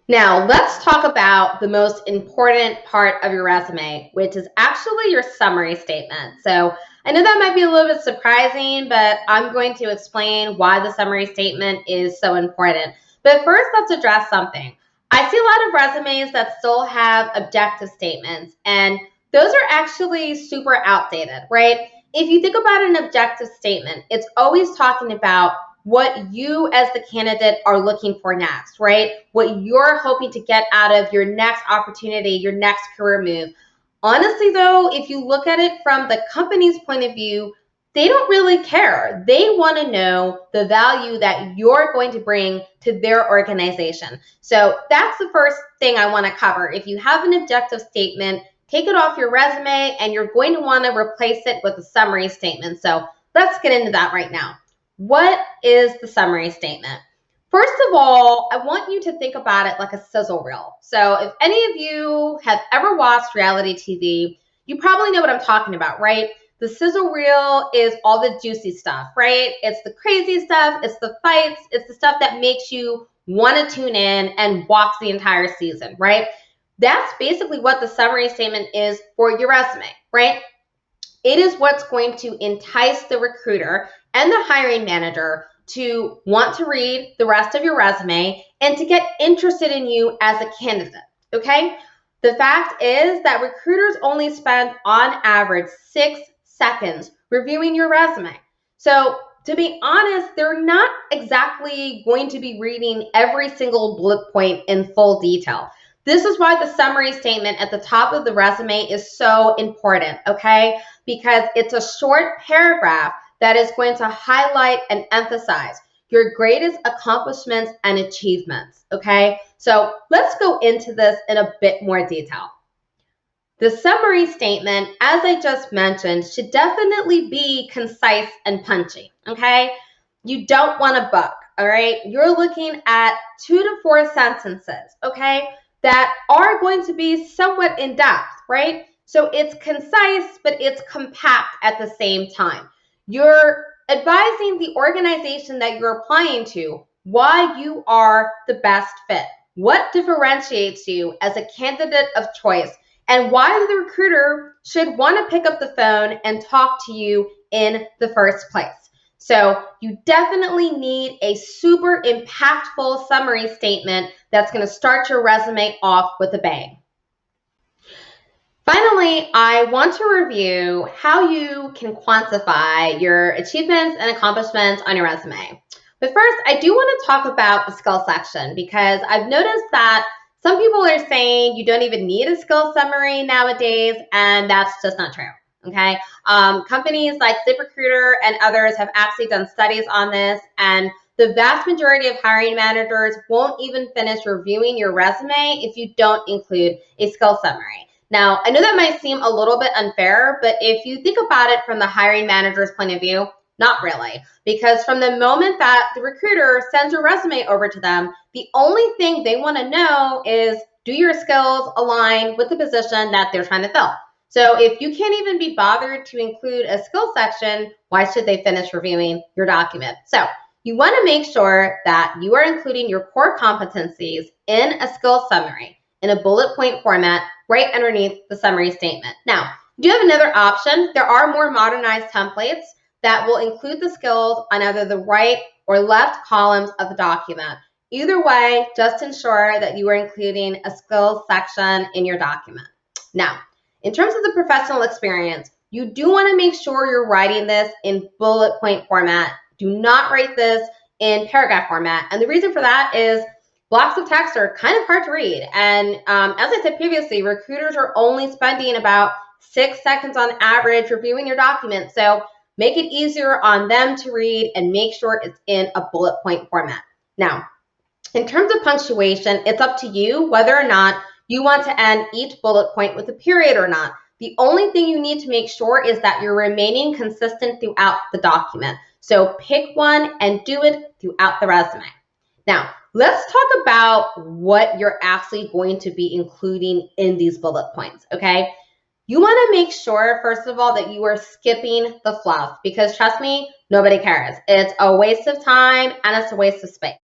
Now, let's talk about the most important part of your resume, which is actually your summary statement. So, I know that might be a little bit surprising, but I'm going to explain why the summary statement is so important. But first, let's address something. I see a lot of resumes that still have objective statements, and those are actually super outdated, right? If you think about an objective statement, it's always talking about what you as the candidate are looking for next, right? What you're hoping to get out of your next opportunity, your next career move. Honestly, though, if you look at it from the company's point of view, they don't really care. They want to know the value that you're going to bring to their organization. So that's the first thing I want to cover. If you have an objective statement, take it off your resume and you're going to want to replace it with a summary statement. So let's get into that right now. What is the summary statement? First of all, I want you to think about it like a sizzle reel. So if any of you have ever watched reality TV, you probably know what I'm talking about, right? The sizzle reel is all the juicy stuff, right? It's the crazy stuff, it's the fights, it's the stuff that makes you want to tune in and watch the entire season, right? That's basically what the summary statement is for your resume, right? It is what's going to entice the recruiter and the hiring manager to want to read the rest of your resume and to get interested in you as a candidate, okay? The fact is that recruiters only spend on average 6 seconds reviewing your resume. So to be honest, they're not exactly going to be reading every single bullet point in full detail. This is why the summary statement at the top of the resume is so important, okay? Because it's a short paragraph that is going to highlight and emphasize your greatest accomplishments and achievements, okay? So let's go into this in a bit more detail. The summary statement, as I just mentioned, should definitely be concise and punchy, okay? You don't want a book, all right? You're looking at 2 to 4 sentences, okay, that are going to be somewhat in depth, right? So it's concise, but it's compact at the same time. You're advising the organization that you're applying to why you are the best fit, what differentiates you as a candidate of choice, and why the recruiter should want to pick up the phone and talk to you in the first place. So you definitely need a super impactful summary statement that's going to start your resume off with a bang. Finally, I want to review how you can quantify your achievements and accomplishments on your resume. But first, I do want to talk about the skill section because I've noticed that some people are saying you don't even need a skill summary nowadays, and that's just not true. Okay, companies like ZipRecruiter and others have actually done studies on this, and the vast majority of hiring managers won't even finish reviewing your resume if you don't include a skill summary. Now, I know that might seem a little bit unfair, but if you think about it from the hiring manager's point of view, not really. Because from the moment that the recruiter sends your resume over to them, the only thing they want to know is, do your skills align with the position that they're trying to fill? So if you can't even be bothered to include a skill section, why should they finish reviewing your document? So you want to make sure that you are including your core competencies in a skill summary in a bullet point format right underneath the summary statement. Now, you do have another option. There are more modernized templates that will include the skills on either the right or left columns of the document. Either way, just ensure that you are including a skills section in your document. Now, in terms of the professional experience, you do want to make sure you're writing this in bullet point format. Do not write this in paragraph format. And the reason for that is blocks of text are kind of hard to read. And as I said previously, recruiters are only spending about 6 seconds on average reviewing your document. So make it easier on them to read and make sure it's in a bullet point format. Now, in terms of punctuation, it's up to you whether or not you want to end each bullet point with a period or not. The only thing you need to make sure is that you're remaining consistent throughout the document. So pick one and do it throughout the resume. Now, let's talk about what you're actually going to be including in these bullet points, okay? You want to make sure, first of all, that you are skipping the fluff because trust me, nobody cares. It's a waste of time and it's a waste of space.